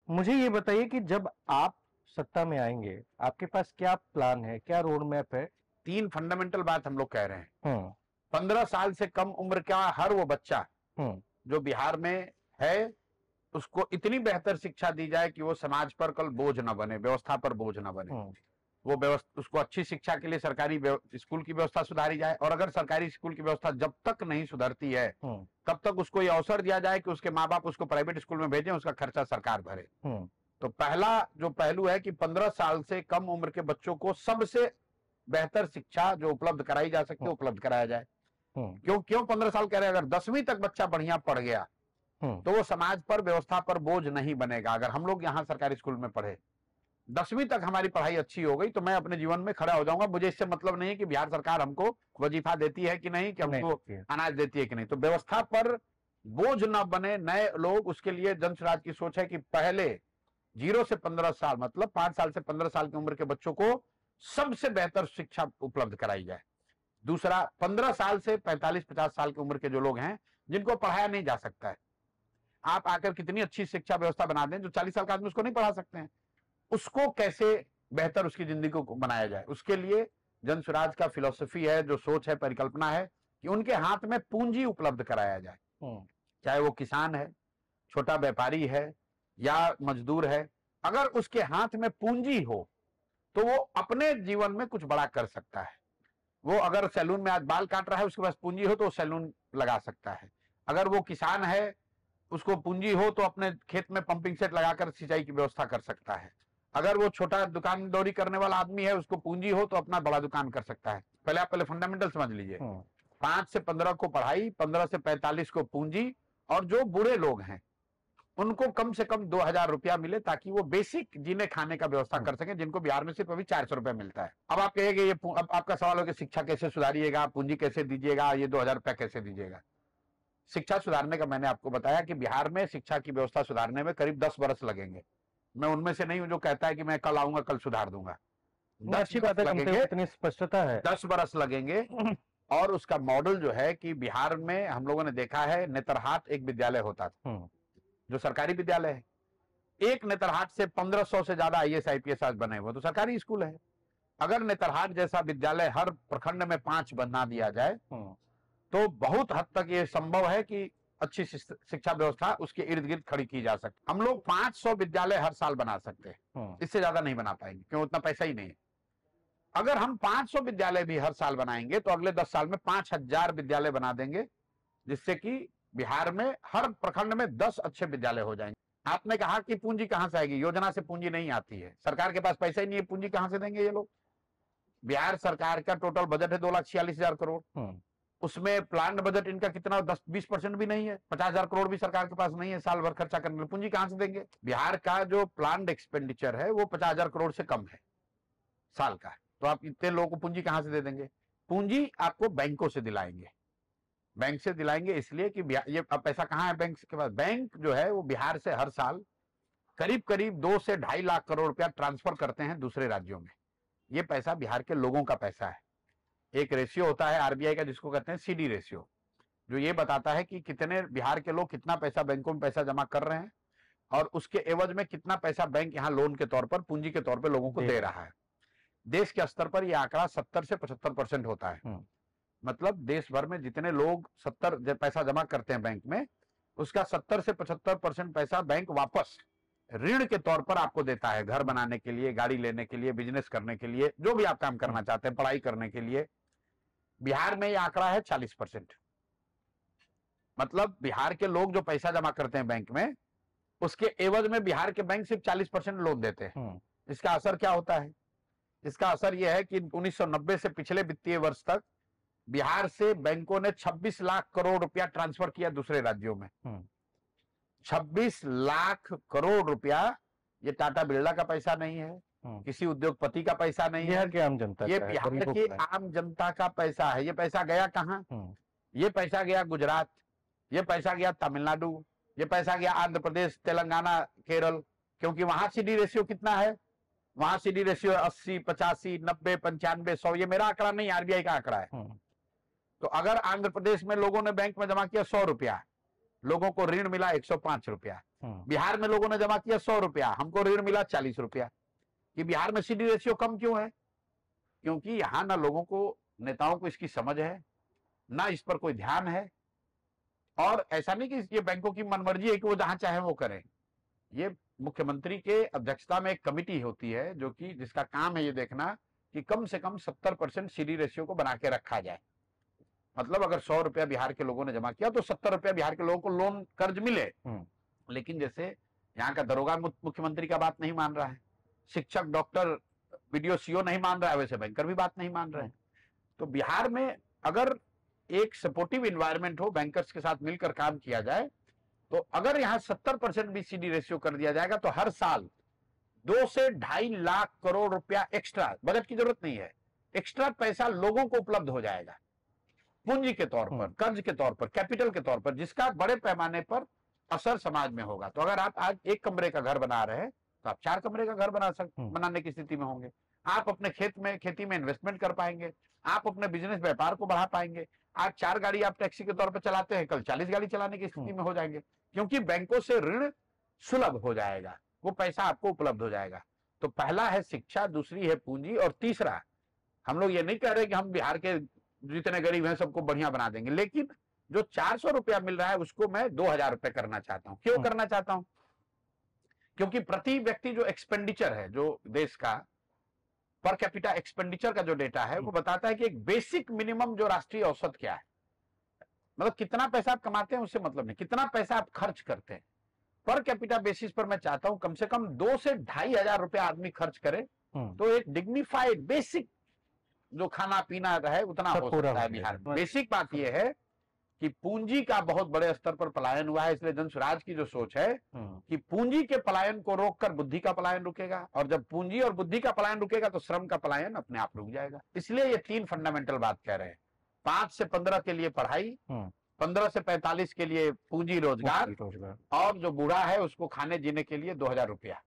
मुझे ये बताइए कि जब आप सत्ता में आएंगे, आपके पास क्या प्लान है, क्या रोड मैप है? तीन फंडामेंटल बात हम लोग कह रहे हैं। हम्म। 15 साल से कम उम्र का हर वो बच्चा हम्म। जो बिहार में है, उसको इतनी बेहतर शिक्षा दी जाए कि वो समाज पर कल बोझ न बने, व्यवस्था पर बोझ न बने। हम्म। वो व्यवस्था, उसको अच्छी शिक्षा के लिए सरकारी स्कूल की व्यवस्था सुधारी जाए, और अगर सरकारी स्कूल की व्यवस्था जब तक नहीं सुधरती है हम्म। तब तक उसको ये अवसर दिया जाए कि उसके माँ बाप उसको प्राइवेट स्कूल में भेजें, उसका खर्चा सरकार भरे। हम्म। तो पहला जो पहलू है कि 15 साल से कम उम्र के बच्चों को सबसे बेहतर शिक्षा जो उपलब्ध कराई जा सकती है उपलब्ध कराया जाए। हम्म। क्यों क्यों 15 साल कह रहे हैं? अगर 10वीं तक बच्चा बढ़िया पढ़ गया हम्म। तो वो समाज पर, व्यवस्था पर बोझ नहीं बनेगा। अगर हम लोग यहाँ सरकारी स्कूल में पढ़े, 10वीं तक हमारी पढ़ाई अच्छी हो गई, तो मैं अपने जीवन में खड़ा हो जाऊंगा। मुझे इससे मतलब नहीं है कि बिहार सरकार हमको वजीफा देती है कि नहीं, कि नहीं हमको होती है। अनाज देती है कि नहीं। तो व्यवस्था पर बोझ न बने नए लोग, उसके लिए जन स्वराज की सोच है कि पहले 0 से 15 साल, मतलब 5 साल से 15 साल की उम्र के बच्चों को सबसे बेहतर शिक्षा उपलब्ध कराई जाए। दूसरा, 15 साल से 45-50 साल की उम्र के जो लोग हैं, जिनको पढ़ाया नहीं जा सकता है, आप आकर कितनी अच्छी शिक्षा व्यवस्था बना दें, जो 40 साल का आदमी उसको नहीं पढ़ा सकते हैं, उसको कैसे बेहतर उसकी जिंदगी को बनाया जाए, उसके लिए जन स्वराज का फिलॉसफी है, जो सोच है, परिकल्पना है कि उनके हाथ में पूंजी उपलब्ध कराया जाए। हम्म। चाहे वो किसान है, छोटा व्यापारी है या मजदूर है, अगर उसके हाथ में पूंजी हो तो वो अपने जीवन में कुछ बड़ा कर सकता है। वो अगर सैलून में आज बाल काट रहा है, उसके पास पूंजी हो तो वो सैलून लगा सकता है। अगर वो किसान है, उसको पूंजी हो तो अपने खेत में पंपिंग सेट लगाकर सिंचाई की व्यवस्था कर सकता है। अगर वो छोटा दुकानदौरी करने वाला आदमी है, उसको पूंजी हो तो अपना बड़ा दुकान कर सकता है। पहले फंडामेंटल समझ लीजिए। हम्म। 5 से 15 को पढ़ाई, 15 से 45 को पूंजी, और जो बूढ़े लोग हैं उनको कम से कम 2,000 रुपया मिले, ताकि वो बेसिक जीने खाने का व्यवस्था कर सके, जिनको बिहार में सिर्फ अभी 400 रुपया मिलता है। अब आप कहेंगे, ये अब आपका सवाल हो कि शिक्षा कैसे सुधारिएगा, पूंजी कैसे दीजिएगा, ये 2,000 रुपया कैसे दीजिएगा। शिक्षा सुधारने का मैंने आपको बताया कि बिहार में शिक्षा की व्यवस्था सुधारने में करीब 10 बरस लगेंगे। मैं उनमें से नहीं हूं जो कहता है कि मैं कल आऊंगा कल सुधार दूंगा। नहीं, दस अच्छी बात बरस है, कम से कम लगेंगे, इतनी स्पष्टता है। 10 बरस लगेंगे। और उसका मॉडल जो है कि बिहार में हम लोगों ने देखा है, नेतरहाट एक विद्यालय होता था, हम्म। जो सरकारी विद्यालय है। एक नेतरहाट से 1500 से ज्यादा आईएएस आईपीएस आज बने हुए, तो सरकारी स्कूल है। अगर नेतरहाट जैसा विद्यालय हर प्रखंड में 5 बना दिया जाए हम्म। तो बहुत हद तक ये संभव है कि अच्छी शिक्षा व्यवस्था उसके इर्द गिर्द खड़ी की जा सकती। हम लोग 500 विद्यालय हर साल बना सकते हैं, हम्म। इससे ज्यादा नहीं बना पाएंगे, क्यों? उतना पैसा ही नहीं है। अगर हम 500 विद्यालय भी हर साल बनाएंगे तो अगले 10 साल में 5,000 विद्यालय बना देंगे, जिससे कि बिहार में हर प्रखंड में 10 अच्छे विद्यालय हो जाएंगे। आपने कहा कि पूंजी कहां से आएगी? योजना से पूंजी नहीं आती है, सरकार के पास पैसा ही नहीं है, पूंजी कहां से देंगे ये लोग? बिहार सरकार का टोटल बजट है 2,46,000 करोड़। हम्म। उसमें प्लान बजट इनका कितना, 10-20% भी नहीं है। 50,000 करोड़ भी सरकार के पास नहीं है साल भर खर्चा करने में, पूंजी कहां से देंगे? बिहार का जो प्लान एक्सपेंडिचर है वो 50,000 करोड़ से कम है साल का, तो आप इतने लोगों को पूंजी कहां से दे देंगे? पूंजी आपको बैंकों से दिलाएंगे। बैंक से दिलाएंगे इसलिए कि ये अब पैसा कहां है बैंक के पास? बैंक जो है वो बिहार से हर साल करीब करीब 2 से 2.5 लाख करोड़ रुपया ट्रांसफर करते हैं दूसरे राज्यों में। ये पैसा बिहार के लोगों का पैसा है। एक रेशियो होता है आरबीआई का, जिसको कहते हैं सीडी रेशियो, जो ये बताता है कि कितने बिहार के लोग कितना पैसा बैंकों में पैसा जमा कर रहे हैं, और उसके एवज में कितना पैसा बैंक यहां लोन के तौर पर, पूंजी के तौर पर लोगों को दे रहा है। देश के स्तर पर यह आंकड़ा 70 से 75% होता है। मतलब देश भर में जितने लोग 70 पैसा जमा करते हैं बैंक में, उसका 70 से 75% पैसा बैंक वापस ऋण के तौर पर आपको देता है, घर बनाने के लिए, गाड़ी लेने के लिए, बिजनेस करने के लिए, जो भी आप काम करना चाहते हैं, पढ़ाई करने के लिए। बिहार में यह आंकड़ा है 40%। मतलब बिहार के लोग जो पैसा जमा करते हैं बैंक में, उसके एवज में बिहार के बैंक सिर्फ 40% लोन देते हैं। इसका असर क्या होता है? इसका असर यह है कि 1990 से पिछले वित्तीय वर्ष तक बिहार से बैंकों ने 26 लाख करोड़ रुपया ट्रांसफर किया दूसरे राज्यों में। 26 लाख करोड़ रुपया। ये टाटा बिरला का पैसा नहीं है, किसी उद्योगपति का पैसा नहीं है, के आम जनता ये का है, बिहार की आम जनता का पैसा है। ये पैसा गया कहां? ये पैसा गया गुजरात, ये पैसा गया तमिलनाडु, ये पैसा गया आंध्र प्रदेश, तेलंगाना, केरल। क्योंकि वहां सीडी रेशियो कितना है? वहां सीडी रेशियो 80, 85, 90, 95, 100। ये मेरा आंकड़ा नहीं, आरबीआई का आंकड़ा है। तो अगर आंध्र प्रदेश में लोगों ने बैंक में जमा किया 100 रुपया, लोगों को ऋण मिला 105 रुपया, बिहार में लोगों ने जमा किया 100 रुपया, हमको ऋण मिला 40 रुपया। कि बिहार में सीडी रेशियो कम क्यों है? क्योंकि यहां ना लोगों को, नेताओं को इसकी समझ है, ना इस पर कोई ध्यान है। और ऐसा नहीं कि ये बैंकों की मनमर्जी है कि वो जहां चाहे वो करें। ये मुख्यमंत्री के अध्यक्षता में एक कमिटी होती है जो कि जिसका काम है ये देखना कि कम से कम 70% सीडी रेशियो को बना के रखा जाए। मतलब अगर 100 रुपया बिहार के लोगों ने जमा किया तो 70 रुपया बिहार के लोगों को लोन कर्ज मिले। लेकिन जैसे यहाँ का दरोगा मुख्यमंत्री का बात नहीं मान रहा है, शिक्षक, डॉक्टर, बीडीओ, सीओ नहीं मान रहा है, वैसे बैंकर भी बात नहीं मान रहे हैं। तो बिहार में अगर एक सपोर्टिव इन्वायरमेंट हो, बैंकर्स के साथ मिलकर काम किया जाए, तो अगर यहाँ 70% भी सीडी रेशियो कर दिया जाएगा तो हर साल 2 से 2.5 लाख करोड़ रुपया एक्स्ट्रा, बजट की जरूरत नहीं है, एक्स्ट्रा पैसा लोगों को उपलब्ध हो जाएगा पूंजी के तौर पर, कर्ज के तौर पर, कैपिटल के तौर पर, जिसका बड़े पैमाने पर असर समाज में होगा। तो अगर आप आज 1 कमरे का घर बना रहे हैं तो आप 4 कमरे का घर बनाने की स्थिति में होंगे। आप अपने खेती में इन्वेस्टमेंट कर पाएंगे, आप अपने बिजनेस व्यापार को बढ़ा पाएंगे। आज 4 गाड़ी आप टैक्सी के तौर पर चलाते हैं, कल 40 गाड़ी चलाने की स्थिति में हो जाएंगे, क्योंकि बैंकों से ऋण सुलभ हो जाएगा, वो पैसा आपको उपलब्ध हो जाएगा। तो पहला है शिक्षा, दूसरी है पूंजी, और तीसरा, हम लोग ये नहीं कह रहे कि हम बिहार के जितने गरीब हैं सबको बढ़िया बना देंगे, लेकिन जो 400 रुपया मिल रहा है उसको मैं 2000 रुपए करना चाहता हूं। क्यों करना चाहता हूं? क्योंकि प्रति व्यक्ति जो एक्सपेंडिचर है, जो देश का पर कैपिटा एक्सपेंडिचर का जो डेटा है वो बताता है कि एक बेसिक मिनिमम जो राष्ट्रीय औसत क्या है, मतलब कितना पैसा आप कमाते हैं उससे मतलब नहीं, कितना पैसा आप खर्च करते हैं। पर कैपिटा बेसिस पर मैं चाहता हूं कम से कम 2 से 2.5 हजार रुपया आदमी खर्च करे, तो एक डिग्निफाइड बेसिक जो खाना पीना रहे उतना हो सकता है बिहार में। बेसिक बात यह है कि पूंजी का बहुत बड़े स्तर पर पलायन हुआ है, इसलिए जन स्वराज की जो सोच है कि पूंजी के पलायन को रोककर बुद्धि का पलायन रुकेगा, और जब पूंजी और बुद्धि का पलायन रुकेगा तो श्रम का पलायन अपने आप रुक जाएगा। इसलिए ये 3 फंडामेंटल बात कह रहे हैं। 5 से 15 के लिए पढ़ाई, 15 से 45 के लिए पूंजी रोजगार, और जो बूढ़ा है उसको खाने जीने के लिए 2000 रुपया।